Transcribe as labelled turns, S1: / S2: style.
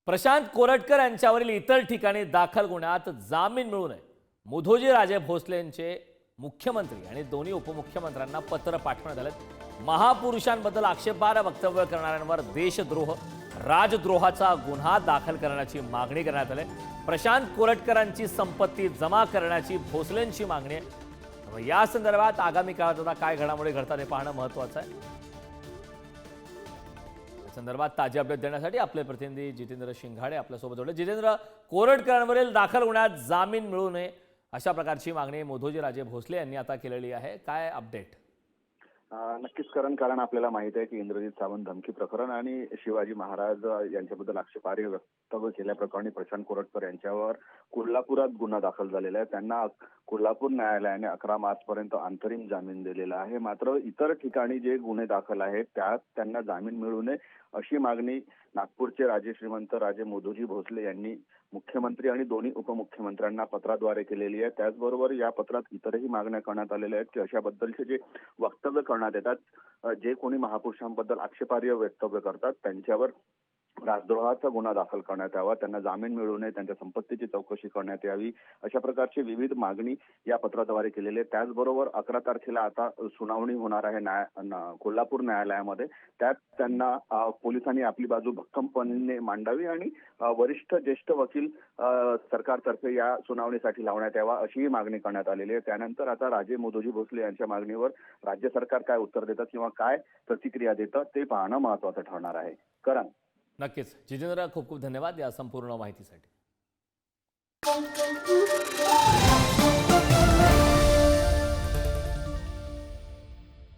S1: प्रशांत कोरटकर यांच्यावरील इतर ठिकाणी दाखल गुन्ह्यात जामीन मिळू नये मुधोजी राजे भोसलेंचे मुख्यमंत्री आणि दोन्ही उपमुख्यमंत्र्यांना पत्र पाठवण्यात आले। महापुरुषांबद्दल आक्षेपार्ह वक्तव्य करणाऱ्यांवर देशद्रोह राजद्रोहाचा गुन्हा दाखल करण्याची मागणी करण्यात आली। प्रशांत कोरटकरांची संपत्ती जमा करण्याची भोसलेंची मागणी आहे। या संदर्भात आगामी काळात आता काय घडामोडी घडतात हे पाहणं महत्त्वाचं आहे। संदर्भात ताजी अपडेट देण्यासाठी आपले प्रतिनिधी जितेंद्र शिंगाडे आपल्यासोबत जोडले। जितेंद्र, कोरटकरांवरील दाखल गुन्ह्यात जामीन मिळू नये अशा प्रकारची मागणी मुधोजी राजे भोसले यांनी आता केलेली आहे। काय अपडेट?
S2: नक्कीच कारण आपल्याला माहिती आहे की इंद्रजित सावंत धमकी प्रकरण आणि शिवाजी महाराज यांच्याबद्दल आक्षेपार्ह वक्तव्य केल्याप्रकरणी प्रशांत कोरटकर यांच्यावर कोल्हापुरात गुन्हा दाखल झालेला आहे। त्यांना कोल्हापूर न्यायालयाने 11 मार्चपर्यंत अंतरिम जामीन दिलेला आहे। मात्र इतर ठिकाणी जे गुन्हे दाखल आहेत त्यात त्यांना जामीन मिळू नये अशी मागणी नागपूरचे राजे श्रीमंत राजे मुधोजी भोसले यांनी मुख्यमंत्री आणि दोन्ही उपमुख्यमंत्र्यांना पत्राद्वारे केलेली आहे। त्याचबरोबर या पत्रात इतरही मागण्या करण्यात आलेल्या आहेत की अशाबद्दलचे जे वक्तव्य करण्यात येतात, जे कोणी महापुरुषांबद्दल आक्षेपार्ह वक्तव्य करतात त्यांच्यावर राजद्रोहाचा गुन्हा दाखल करण्यात यावा, त्यांना जामीन मिळू नये, त्यांच्या संपत्तीची चौकशी करण्यात यावी, अशा प्रकारची विविध मागणी या पत्राद्वारे केलेली आहे। त्याचबरोबर 11 तारखेला आता सुनावणी होणार आहे कोल्हापूर न्यायालयामध्ये। त्यात त्यांना पोलिसांनी आपली बाजू भक्कमपणे मांडावी आणि वरिष्ठ ज्येष्ठ वकील सरकारतर्फे या सुनावणीसाठी लावण्यात यावा अशीही मागणी करण्यात आलेली आहे। त्यानंतर आता राजे मुधोजी भोसले यांच्या मागणीवर राज्य सरकार काय उत्तर देतात किंवा काय प्रतिक्रिया देतात ते पाहणं महत्त्वाचं ठरणार आहे। करण
S1: नक्कीच जितेंद्र, खूप खूप धन्यवाद या संपूर्ण माहितीसाठी।